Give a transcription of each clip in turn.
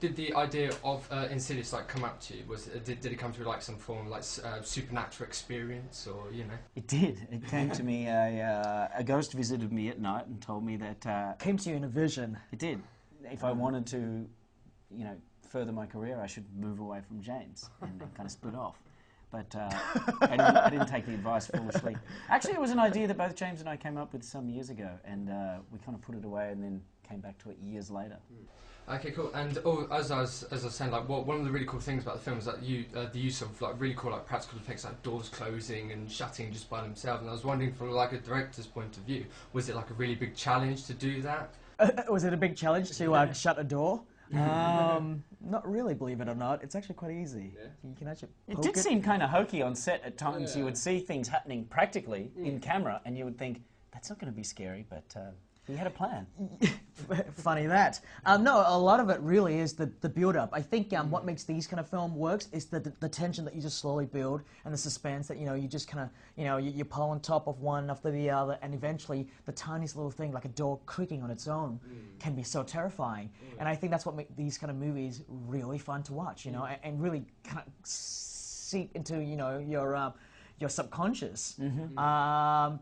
did the idea of Insidious like come up to you? Did it come through like some form of like supernatural experience, or you know? It did. It came to me. A ghost visited me at night and told me that Came to you in a vision. it did. If I wanted to, you know, further my career, I should move away from James and kind of split off. But I didn't take the advice foolishly. Actually, it was an idea that both James and I came up with some years ago, and we kind of put it away and then came back to it years later. Okay, cool. And as I was saying, like, one of the really cool things about the film is that the use of like really cool like practical effects, like doors closing and shutting just by themselves. And I was wondering, from like a director's point of view, was it like a really big challenge to do that? Was it a big challenge to shut a door? Not really, believe it or not. It's actually quite easy. Yeah. You can actually It did seem kind of hokey on set at times. You would see things happening practically in camera, and you would think, that's not going to be scary, but he had a plan. Funny that. No, a lot of it really is the build-up. I think what makes these kind of film works is the tension that you just slowly build, and the suspense that, you know, you just kind of, you know, you pile on top of one after the other, and eventually the tiniest little thing, like a door creaking on its own, can be so terrifying. And I think that's what makes these kind of movies really fun to watch, you know, and really kind of seep into, you know, your subconscious,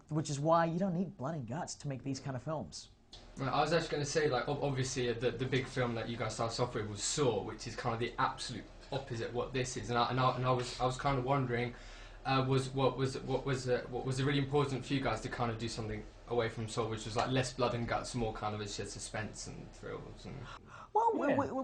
which is why you don't need blood and guts to make these kind of films. Right, I was actually going to say, like, obviously the big film that you guys started off with was Saw, which is kind of the absolute opposite of what this is, and I was kind of wondering, what was really important for you guys to kind of do something away from Saw, which was like less blood and guts, more kind of suspense and thrills and. Well,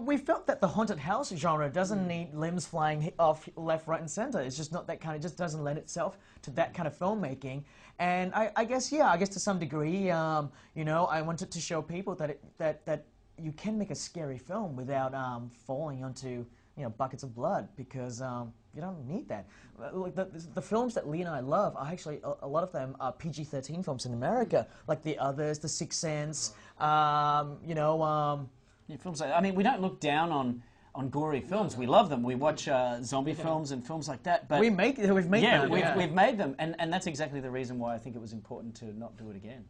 we felt that the haunted house genre doesn't need limbs flying off left, right, and center. It's just not that kind of, just doesn't lend itself to that kind of filmmaking. And I guess to some degree, you know, I wanted to show people that you can make a scary film without falling onto, you know, buckets of blood, because you don't need that. Like the films that Leigh and I love are actually, a lot of them are PG-13 films in America, like The Others, The Sixth Sense, you know. Yeah, films like, I mean, we don't look down on gory films. We love them. We watch zombie films and films like that. But we've made them. We've made them, and that's exactly the reason why I think it was important to not do it again.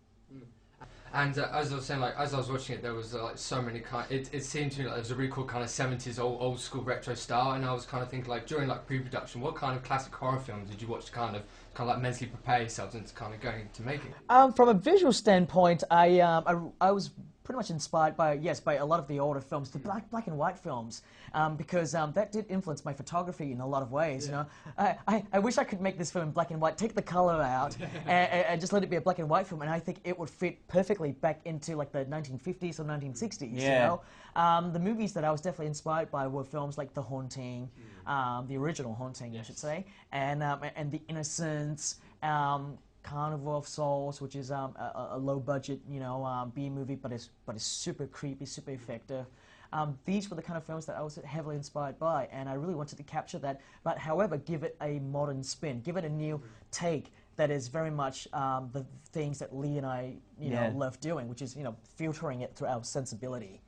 And as I was saying, like, as I was watching it, there was like so many it seemed to me like there was a really cool kind of 70s old school retro style, and I was kind of thinking, like, during like pre-production, what kind of classic horror films did you watch to kind of like mentally prepare yourselves into kind of going into making? From a visual standpoint, I was pretty much inspired by a lot of the older films, the black and white films, because that did influence my photography in a lot of ways. Yeah. You know, I wish I could make this film in black and white, take the color out, and just let it be a black and white film, and I think it would fit perfectly back into like the 1950s or 1960s. Yeah. You know, the movies that I was definitely inspired by were films like The Haunting, the original Haunting, I should say, and The Innocents. Carnival of Souls, which is a low-budget, you know, B movie, but it's super creepy, super effective. These were the kind of films that I was heavily inspired by, and I really wanted to capture that. But however, give it a modern spin, give it a new take that is very much the things that Leigh and I, you know, love doing, which is, you know, filtering it through our sensibility.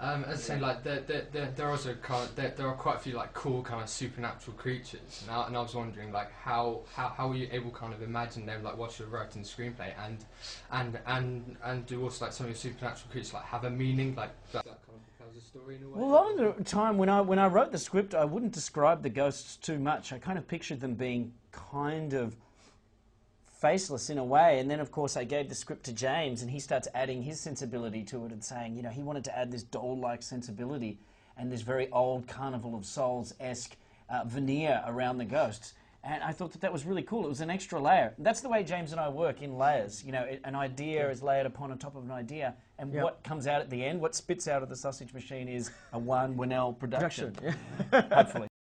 As I say, like there are also there are quite a few like cool kind of supernatural creatures, and I was wondering, like, how were you able to kind of imagine them, like, whilst you're writing the screenplay, and do also like some of your supernatural creatures like have a meaning, like that kind of tells a story in a way? Well, a lot of the time when I wrote the script, I wouldn't describe the ghosts too much. I kind of pictured them being kind of faceless in a way, and then of course I gave the script to James, and he starts adding his sensibility to it and saying, you know, he wanted to add this doll-like sensibility and this very old Carnival of Souls-esque veneer around the ghosts, and I thought that was really cool. It was an extra layer. That's the way James and I work, in layers. You know, an idea is layered upon top of an idea, and what comes out at the end, what spits out of the sausage machine, is a Wan Whannell production. Hopefully.